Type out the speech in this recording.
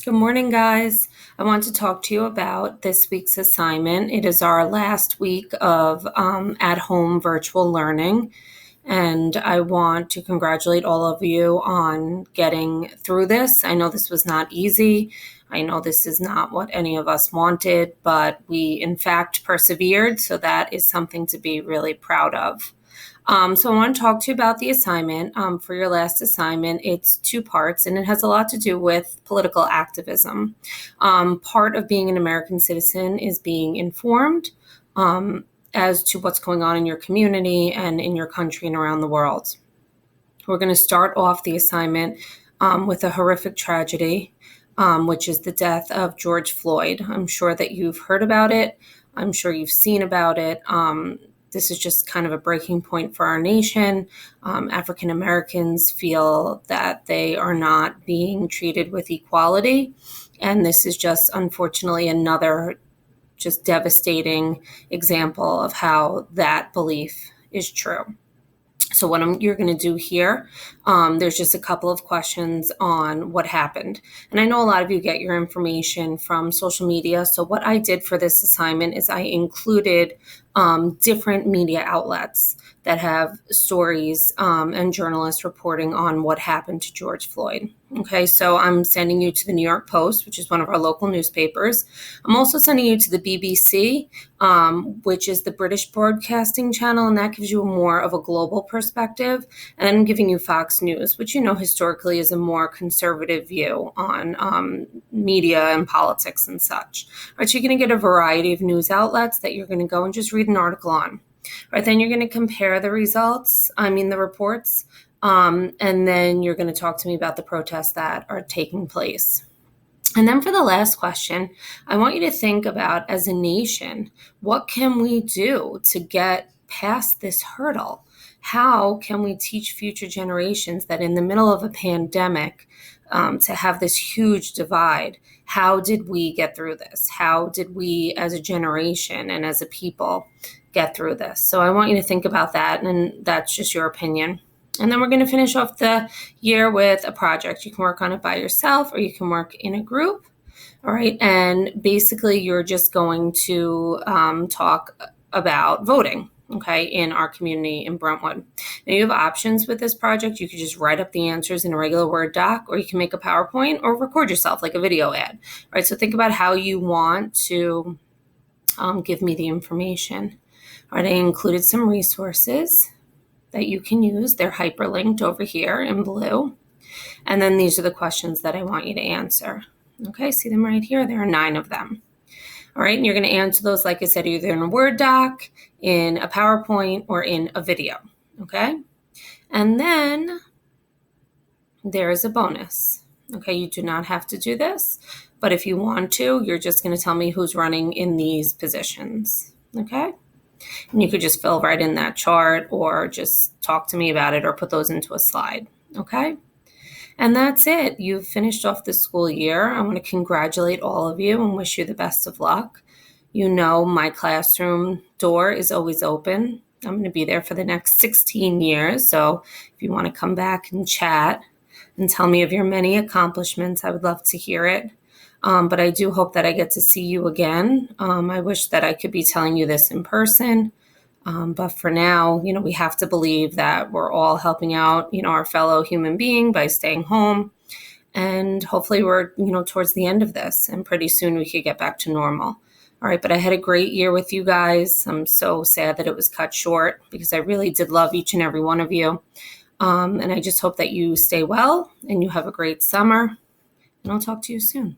Good morning, guys. I want to talk to you about this week's assignment. It is our last week of at-home virtual learning, and I want to congratulate all of you on getting through this. I know this was not easy. I know this is not what any of us wanted, but we, in fact, persevered, so that is something to be really proud of. So I want to talk to you about the assignment. For your last assignment, it's two parts, and it has a lot to do with political activism. Part of being an American citizen is being informed as to what's going on in your community and in your country and around the world. We're going to start off the assignment with a horrific tragedy, which is the death of George Floyd. I'm sure that you've heard about it. I'm sure you've seen about it. This is just kind of a breaking point for our nation. African Americans feel that they are not being treated with equality. And this is just, unfortunately, another just devastating example of how that belief is true. So what you're going to do here, there's just a couple of questions on what happened. And I know a lot of you get your information from social media. So what I did for this assignment is I included different media outlets that have stories and journalists reporting on what happened to George Floyd. Okay, so I'm sending you to the New York Post, which is one of our local newspapers. I'm also sending you to the BBC, which is the British Broadcasting Channel, and that gives you more of a global perspective. And I'm giving you Fox News, which you know historically is a more conservative view on media and politics and such. All right, so you're going to get a variety of news outlets that you're going to go and just read an article on. All right, then you're going to compare the reports. And then you're going to talk to me about the protests that are taking place. And then for the last question, I want you to think about, as a nation, what can we do to get past this hurdle? How can we teach future generations that in the middle of a pandemic, to have this huge divide, how did we get through this? How did we as a generation and as a people get through this? So I want you to think about that, and that's just your opinion. And then we're going to finish off the year with a project. You can work on it by yourself or you can work in a group. All right. And basically, you're just going to talk about voting, okay, in our community in Brentwood. Now, you have options with this project. You could just write up the answers in a regular Word doc, or you can make a PowerPoint or record yourself like a video ad. All right. So think about how you want to give me the information. All right. I included some resources that you can use. They're hyperlinked over here in blue. And then these are the questions that I want you to answer. Okay, see them right here? There are 9 of them. All right, and you're going to answer those, like I said, either in a Word doc, in a PowerPoint, or in a video. Okay, and then there is a bonus. Okay, you do not have to do this, but if you want to, you're just going to tell me who's running in these positions. Okay. And you could just fill right in that chart or just talk to me about it or put those into a slide. Okay. And that's it. You've finished off the school year. I want to congratulate all of you and wish you the best of luck. You know, my classroom door is always open. I'm going to be there for the next 16 years. So if you want to come back and chat and tell me of your many accomplishments, I would love to hear it. But I do hope that I get to see you again. I wish that I could be telling you this in person. But for now, you know, we have to believe that we're all helping out, you know, our fellow human being by staying home. And hopefully we're, you know, towards the end of this, and pretty soon we could get back to normal. All right. But I had a great year with you guys. I'm so sad that it was cut short because I really did love each and every one of you. And I just hope that you stay well and you have a great summer. And I'll talk to you soon.